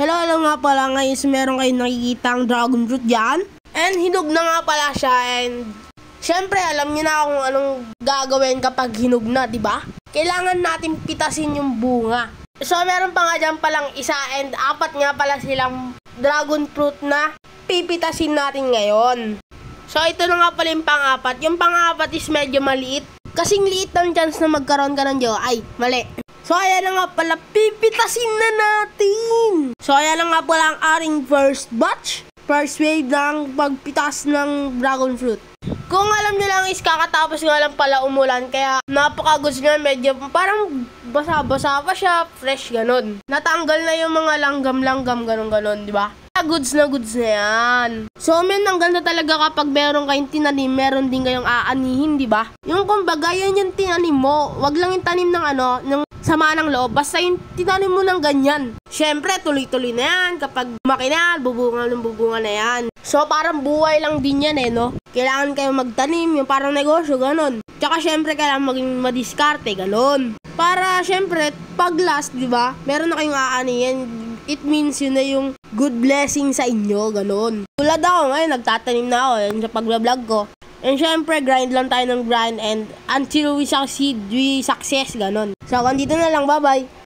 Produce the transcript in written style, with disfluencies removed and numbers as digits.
Hello nga pala, guys, meron kayong nakikitang dragon fruit dyan. And hinog na nga pala siya, and syempre alam niyo na kung anong gagawin kapag hinog na, di ba? Kailangan natin pitasin yung bunga. So meron pa nga dyan palang isa, and apat nga pala silang dragon fruit na pipitasin natin ngayon. So ito na nga pala yung pang-apat. Yung pang-apat is medyo maliit. Kasing liit ng chance na magkaroon ka ng jowa. Ay, mali. So ayan na nga pala, pipitasin na natin. So ayan na nga pala ang ating first batch. First wave ng pagpitas ng dragon fruit. Kung alam nyo lang is kakatapos nga lang pala umulan, kaya napaka-goods nga, medyo parang basa-basa pa siya, fresh ganon. Natanggal na yung mga langgam-langgam ganon-ganon, di ba? Goods na yan. So men, ang ganda talaga kapag meron kayong tinanim, meron din kayong aanihin, di ba? Yung kumbaga, yan yung tinanim mo. Wag lang yung tanim ng ng sama ng loob, basta yung tinanim mo ng ganyan. Syempre, tuloy-tuloy na yan. Kapag makina, bubunga na yan. So parang buhay lang din yan no? Kailangan kayo magtanim, yung parang negosyo, ganon. Tsaka syempre, kailangan maging madiskarte, ganon. Para syempre, pag last, di ba? Meron na kayong aanihin. It means yun na yung good blessing sa inyo, ganon. Tulad ako ngayon, nagtatanim na ako yun sa pag-vlog ko. And syempre, grind lang tayo ng grind, and until we succeed, we success, ganon. So, dito na lang, bye-bye.